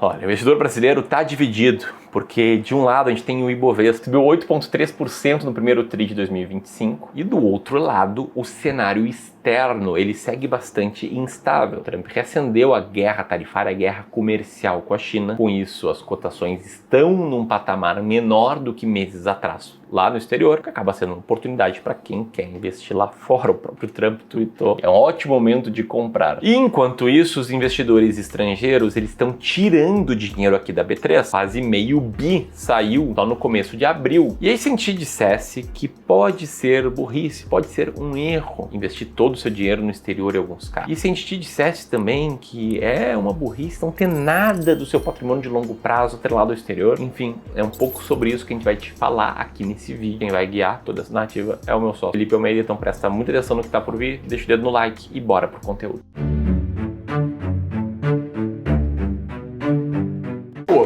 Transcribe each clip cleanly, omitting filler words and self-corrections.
Olha, o investidor brasileiro está dividido, porque de um lado a gente tem o Ibovespa, subiu 8,3% no primeiro TRI de 2025, e do outro lado o cenário externo, ele segue bastante instável. Trump reacendeu a guerra tarifária, a guerra comercial com a China. Com isso, as cotações estão num patamar menor do que meses atrás lá no exterior, que acaba sendo uma oportunidade para quem quer investir lá fora. O próprio Trump tweetou: é um ótimo momento de comprar. E enquanto isso, os investidores estrangeiros, eles estão tirando dinheiro aqui da B3. Quase meio bi saiu só no começo de abril. E aí, se a gente dissesse que pode ser burrice, pode ser um erro investir todo o seu dinheiro no exterior em alguns casos. E se a gente te dissesse também que é uma burrice não ter nada do seu patrimônio de longo prazo atrelado ao exterior, enfim, é um pouco sobre isso que a gente vai te falar aqui nesse vídeo. Quem vai guiar toda essa narrativa é o meu sócio, Felipe Almeida, então presta muita atenção no que tá por vir, deixa o dedo no like e bora pro conteúdo.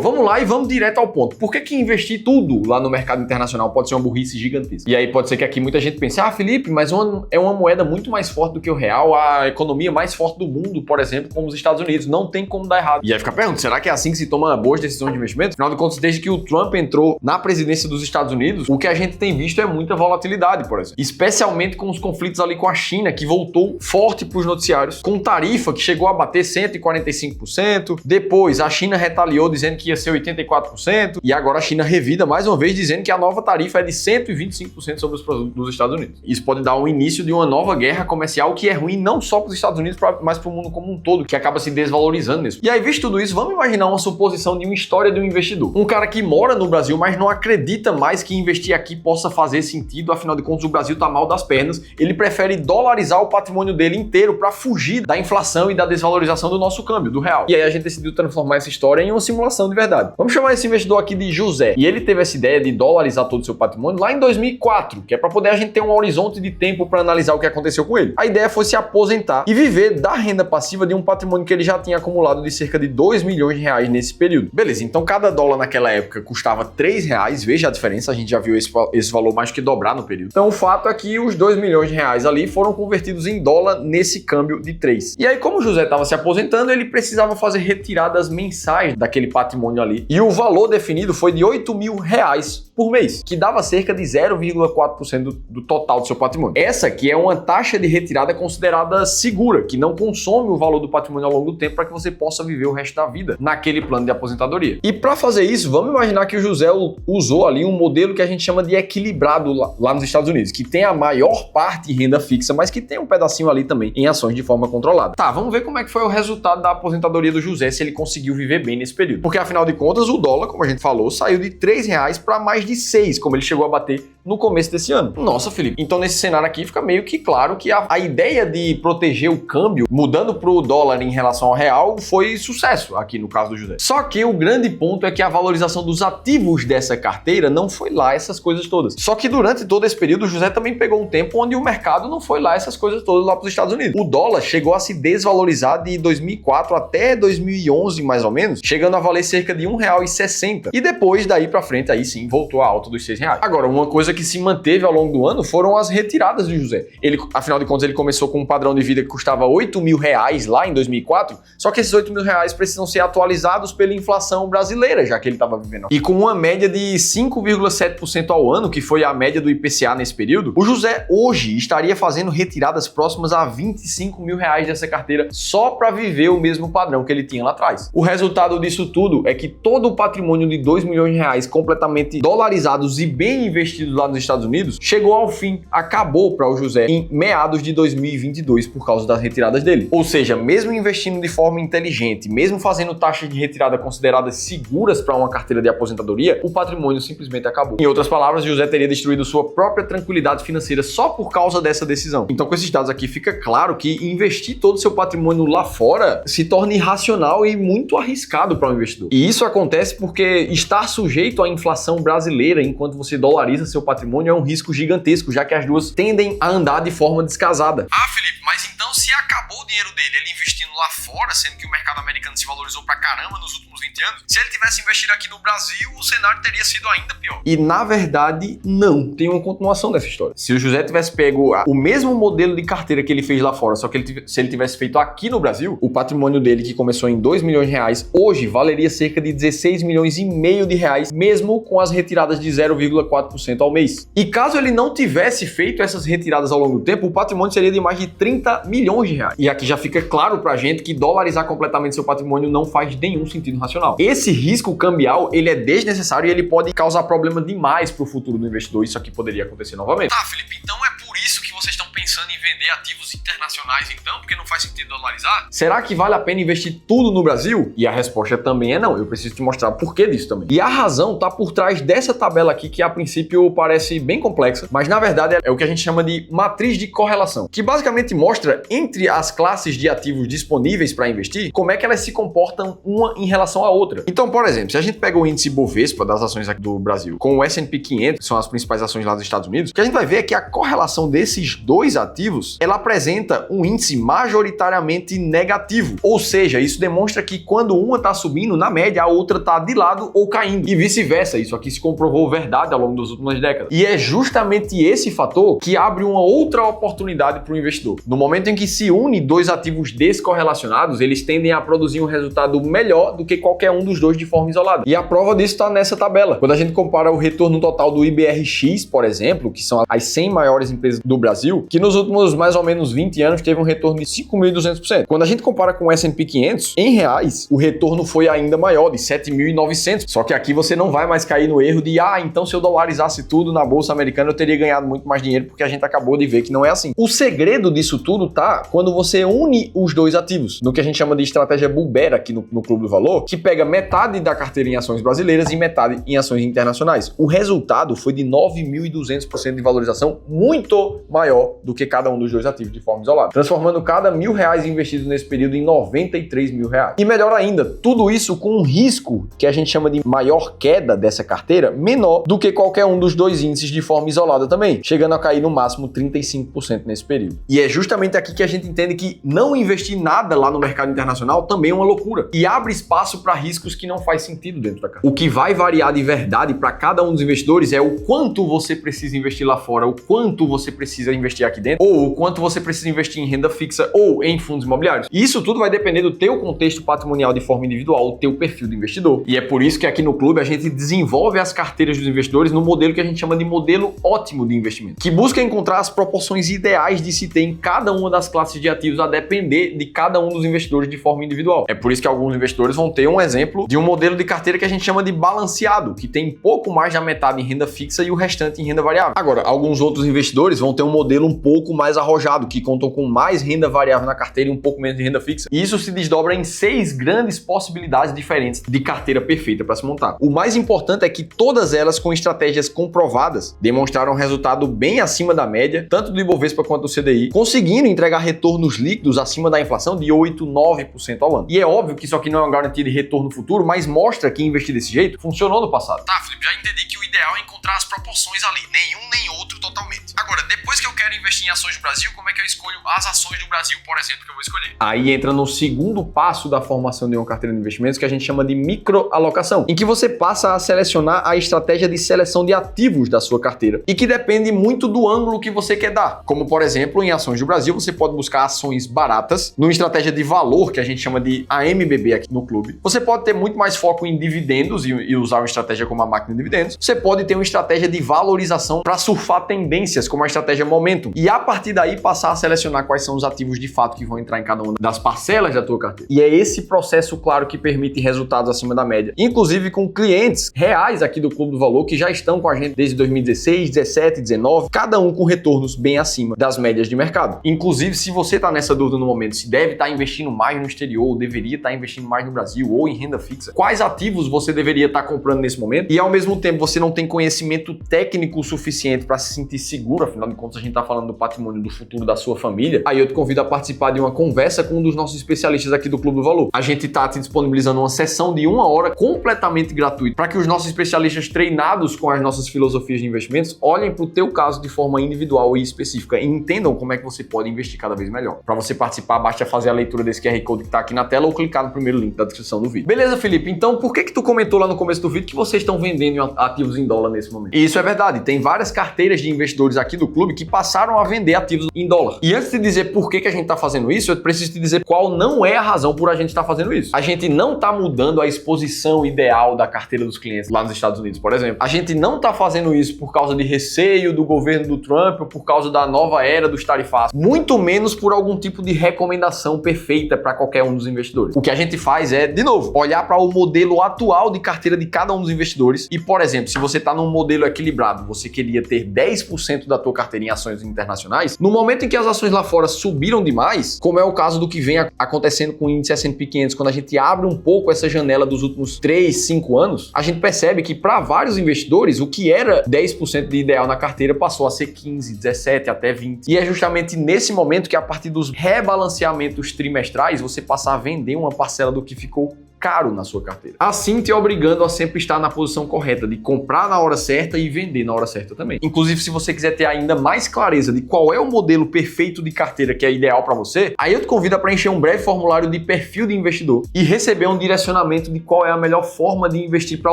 Vamos lá e vamos direto ao ponto. Por que investir tudo lá no mercado internacional pode ser uma burrice gigantesca? E aí pode ser que aqui muita gente pense: ah, Felipe, mas é uma moeda muito mais forte do que o real, a economia mais forte do mundo, por exemplo, como os Estados Unidos, não tem como dar errado. E aí fica a pergunta: será que é assim que se toma boas decisões de investimento? Afinal de contas, desde que o Trump entrou na presidência dos Estados Unidos, o que a gente tem visto é muita volatilidade, por exemplo. Especialmente com os conflitos ali com a China, que voltou forte para os noticiários, com tarifa que chegou a bater 145%, depois a China retaliou dizendo que ia ser 84%, e agora a China revida mais uma vez dizendo que a nova tarifa é de 125% sobre os produtos dos Estados Unidos. Isso pode dar o início de uma nova guerra comercial que é ruim não só para os Estados Unidos, mas para o mundo como um todo, que acaba se desvalorizando mesmo. E aí, visto tudo isso, vamos imaginar uma suposição de uma história de um investidor. Um cara que mora no Brasil, mas não acredita mais que investir aqui possa fazer sentido, afinal de contas o Brasil tá mal das pernas, ele prefere dolarizar o patrimônio dele inteiro para fugir da inflação e da desvalorização do nosso câmbio, do real. E aí a gente decidiu transformar essa história em uma simulação de verdade. Vamos chamar esse investidor aqui de José. E ele teve essa ideia de dolarizar todo o seu patrimônio lá em 2004, que é para poder a gente ter um horizonte de tempo para analisar o que aconteceu com ele. A ideia foi se aposentar e viver da renda passiva de um patrimônio que ele já tinha acumulado de cerca de 2 milhões de reais nesse período. Beleza, então cada dólar naquela época custava 3 reais, veja a diferença, a gente já viu esse valor mais do que dobrar no período. Então o fato é que os 2 milhões de reais ali foram convertidos em dólar nesse câmbio de 3. E aí, como o José estava se aposentando, ele precisava fazer retiradas mensais daquele patrimônio ali. E o valor definido foi de 8 mil reais por mês, que dava cerca de 0,4% do total do seu patrimônio. Essa aqui é uma taxa de retirada considerada segura, que não consome o valor do patrimônio ao longo do tempo para que você possa viver o resto da vida naquele plano de aposentadoria. E para fazer isso, vamos imaginar que o José usou ali um modelo que a gente chama de equilibrado lá nos Estados Unidos, que tem a maior parte em renda fixa, mas que tem um pedacinho ali também em ações de forma controlada. Tá, vamos ver como é que foi o resultado da aposentadoria do José, se ele conseguiu viver bem nesse período. Porque afinal de contas, o dólar, como a gente falou, saiu de 3 reais para mais de 6, como ele chegou a bater no começo desse ano. Nossa, Felipe. Então, nesse cenário aqui, fica meio que claro que a ideia de proteger o câmbio, mudando para o dólar em relação ao real, foi sucesso aqui no caso do José. Só que o grande ponto é que a valorização dos ativos dessa carteira não foi lá essas coisas todas. Só que durante todo esse período, o José também pegou um tempo onde o mercado não foi lá essas coisas todas lá para os Estados Unidos. O dólar chegou a se desvalorizar de 2004 até 2011, mais ou menos, chegando a valer cerca de R$1,60. E depois, daí para frente, aí sim, voltou a alta dos R$6. Agora, uma coisa que se manteve ao longo do ano foram as retiradas de José. Ele, afinal de contas, ele começou com um padrão de vida que custava 8 mil reais lá em 2004, só que esses 8 mil reais precisam ser atualizados pela inflação brasileira, já que ele estava vivendo. E com uma média de 5,7% ao ano, que foi a média do IPCA nesse período, o José hoje estaria fazendo retiradas próximas a 25 mil reais dessa carteira só para viver o mesmo padrão que ele tinha lá atrás. O resultado disso tudo é que todo o patrimônio de 2 milhões de reais completamente dolarizados e bem investidos lá nos Estados Unidos chegou ao fim, acabou para o José em meados de 2022 por causa das retiradas dele. Ou seja, mesmo investindo de forma inteligente, mesmo fazendo taxas de retirada consideradas seguras para uma carteira de aposentadoria, o patrimônio simplesmente acabou. Em outras palavras, José teria destruído sua própria tranquilidade financeira só por causa dessa decisão. Então, com esses dados aqui, fica claro que investir todo o seu patrimônio lá fora se torna irracional e muito arriscado para o investidor. E isso acontece porque estar sujeito à inflação brasileira enquanto você dolariza seu patrimônio é um risco gigantesco, já que as duas tendem a andar de forma descasada. Ah, Felipe, mas então se acabar acabou o dinheiro dele, ele investindo lá fora, sendo que o mercado americano se valorizou pra caramba nos últimos 20 anos. Se ele tivesse investido aqui no Brasil, o cenário teria sido ainda pior. E na verdade, não. Tem uma continuação dessa história. Se o José tivesse pego o mesmo modelo de carteira que ele fez lá fora, só que se ele tivesse feito aqui no Brasil, o patrimônio dele, que começou em 2 milhões de reais, hoje valeria cerca de 16 milhões e meio de reais, mesmo com as retiradas de 0,4% ao mês. E caso ele não tivesse feito essas retiradas ao longo do tempo, o patrimônio seria de mais de 30 milhões de reais. E aqui já fica claro pra gente que dolarizar completamente seu patrimônio não faz nenhum sentido racional. Esse risco cambial, ele é desnecessário e ele pode causar problema demais pro futuro do investidor. Isso aqui poderia acontecer novamente. Tá, Felipe, então é por isso que vocês estão pensando em vender ativos internacionais então? Porque não faz sentido dolarizar? Será que vale a pena investir tudo no Brasil? E a resposta também é não. Eu preciso te mostrar o porquê disso também. E a razão tá por trás dessa tabela aqui, que a princípio parece bem complexa, mas na verdade é o que a gente chama de matriz de correlação, que basicamente mostra entre as classes de ativos disponíveis para investir, como é que elas se comportam uma em relação à outra. Então, por exemplo, se a gente pega o índice Bovespa das ações aqui do Brasil com o S&P 500, que são as principais ações lá dos Estados Unidos, o que a gente vai ver é que a correlação desses dois ativos, ela apresenta um índice majoritariamente negativo. Ou seja, isso demonstra que quando uma está subindo, na média, a outra está de lado ou caindo. E vice-versa. Isso aqui se comprovou verdade ao longo das últimas décadas. E é justamente esse fator que abre uma outra oportunidade para o investidor. No momento em que se une dois ativos descorrelacionados, eles tendem a produzir um resultado melhor do que qualquer um dos dois de forma isolada. E a prova disso está nessa tabela. Quando a gente compara o retorno total do IBRX, por exemplo, que são as 100 maiores empresas do Brasil, que nos últimos mais ou menos 20 anos teve um retorno de 5.200%. Quando a gente compara com o S&P 500, em reais, o retorno foi ainda maior, de 7.900%. Só que aqui você não vai mais cair no erro de, então se eu dolarizasse tudo na Bolsa Americana, eu teria ganhado muito mais dinheiro, porque a gente acabou de ver que não é assim. O segredo disso tudo tá quando você une os dois ativos, no que a gente chama de estratégia Bull Bear aqui no Clube do Valor, que pega metade da carteira em ações brasileiras e metade em ações internacionais. O resultado foi de 9.200% de valorização, muito maior do que cada um dos dois ativos de forma isolada, transformando cada R$1.000 investidos nesse período em R$93 mil. E melhor ainda, tudo isso com um risco que a gente chama de maior queda dessa carteira, menor do que qualquer um dos dois índices de forma isolada também, chegando a cair no máximo 35% nesse período. E é justamente aqui que a gente entende que não investir nada lá no mercado internacional também é uma loucura e abre espaço para riscos que não faz sentido dentro da carteira. O que vai variar de verdade para cada um dos investidores é o quanto você precisa investir lá fora, o quanto você precisa investir aqui dentro, ou o quanto você precisa investir em renda fixa ou em fundos imobiliários. E isso tudo vai depender do teu contexto patrimonial de forma individual, do teu perfil do investidor. E é por isso que aqui no clube a gente desenvolve as carteiras dos investidores no modelo que a gente chama de modelo ótimo de investimento, que busca encontrar as proporções ideais de se ter em cada uma das classes de ativos a depender de cada um dos investidores de forma individual. É por isso que alguns investidores vão ter um exemplo de um modelo de carteira que a gente chama de balanceado, que tem pouco mais da metade em renda fixa e o restante em renda variável. Agora, alguns outros investidores vão ter um modelo um pouco mais arrojado, que contam com mais renda variável na carteira e um pouco menos de renda fixa. E isso se desdobra em 6 grandes possibilidades diferentes de carteira perfeita para se montar. O mais importante é que todas elas, com estratégias comprovadas, demonstraram resultado bem acima da média, tanto do Ibovespa quanto do CDI, conseguindo entregar retornos líquidos acima da inflação de 8, 9% ao ano. E é óbvio que isso aqui não é uma garantia de retorno futuro, mas mostra que investir desse jeito funcionou no passado. Tá, Felipe, já entendi que o ideal é encontrar as proporções ali, nenhum nem outro totalmente. Agora, depois que eu quero investir em ações do Brasil, como é que eu escolho as ações do Brasil, por exemplo, que eu vou escolher? Aí entra no segundo passo da formação de uma carteira de investimentos, que a gente chama de microalocação, em que você passa a selecionar a estratégia de seleção de ativos da sua carteira e que depende muito do ângulo que você quer dar. Como, por exemplo, em ações do Brasil, você pode buscar ações baratas, numa estratégia de valor, que a gente chama de AMBB aqui no clube. Você pode ter muito mais foco em dividendos e usar uma estratégia como a máquina de dividendos. Você pode ter uma estratégia de valorização para surfar tendências, como a estratégia Momentum. E a partir daí passar a selecionar quais são os ativos de fato que vão entrar em cada uma das parcelas da tua carteira. E é esse processo, claro, que permite resultados acima da média. Inclusive com clientes reais aqui do Clube do Valor que já estão com a gente desde 2016, 17, 19, cada um com retornos bem acima das médias de mercado. Inclusive, se você está nessa dúvida no momento, se deve estar investindo mais no exterior, ou deveria estar investindo mais no Brasil, ou em renda fixa, quais ativos você deveria estar comprando nesse momento, e ao mesmo tempo você não tem conhecimento técnico suficiente para se sentir seguro, afinal de contas a gente está falando do patrimônio patrimônio, do futuro da sua família, aí eu te convido a participar de uma conversa com um dos nossos especialistas aqui do Clube do Valor. A gente tá te disponibilizando uma sessão de 1 hora completamente gratuita para que os nossos especialistas treinados com as nossas filosofias de investimentos olhem para o teu caso de forma individual e específica e entendam como é que você pode investir cada vez melhor. Para você participar, basta fazer a leitura desse QR Code que tá aqui na tela ou clicar no primeiro link da descrição do vídeo. Beleza, Felipe? Então, por que tu comentou lá no começo do vídeo que vocês estão vendendo ativos em dólar nesse momento? E isso é verdade. Tem várias carteiras de investidores aqui do clube que passaram a vender ativos em dólar. E antes de dizer por que a gente tá fazendo isso, eu preciso te dizer qual não é a razão por a gente estar fazendo isso. A gente não tá mudando a exposição ideal da carteira dos clientes lá nos Estados Unidos, por exemplo. A gente não tá fazendo isso por causa de receio do governo do Trump ou por causa da nova era dos tarifários. Muito menos por algum tipo de recomendação perfeita para qualquer um dos investidores. O que a gente faz é, de novo, olhar para o modelo atual de carteira de cada um dos investidores e, por exemplo, se você está num modelo equilibrado, você queria ter 10% da tua carteira em ações internacionais, no momento em que as ações lá fora subiram demais, como é o caso do que vem acontecendo com o índice S&P 500, quando a gente abre um pouco essa janela dos últimos 3, 5 anos, a gente percebe que para vários investidores, o que era 10% de ideal na carteira passou a ser 15, 17, até 20. E é justamente nesse momento que, a partir dos rebalanceamentos trimestrais, você passar a vender uma parcela do que ficou caro na sua carteira. Assim, te obrigando a sempre estar na posição correta, de comprar na hora certa e vender na hora certa também. Inclusive, se você quiser ter ainda mais clareza de qual é o modelo perfeito de carteira que é ideal para você, aí eu te convido a preencher um breve formulário de perfil de investidor e receber um direcionamento de qual é a melhor forma de investir para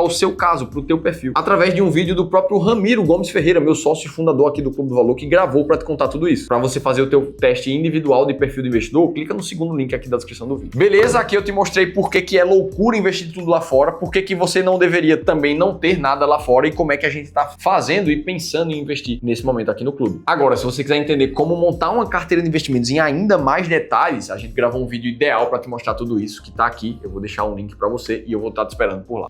o seu caso, para o teu perfil, através de um vídeo do próprio Ramiro Gomes Ferreira, meu sócio e fundador aqui do Clube do Valor, que gravou para te contar tudo isso. Para você fazer o teu teste individual de perfil de investidor, clica no segundo link aqui da descrição do vídeo. Beleza? Aqui eu te mostrei por que é loucura investir tudo lá fora, por que você não deveria também não ter nada lá fora e como é que a gente está fazendo e pensando em investir nesse momento aqui no clube. Agora, se você quiser entender como montar uma carteira de investimentos em ainda mais detalhes, a gente gravou um vídeo ideal para te mostrar tudo isso, que tá aqui. Eu vou deixar um link para você e eu vou estar te esperando por lá.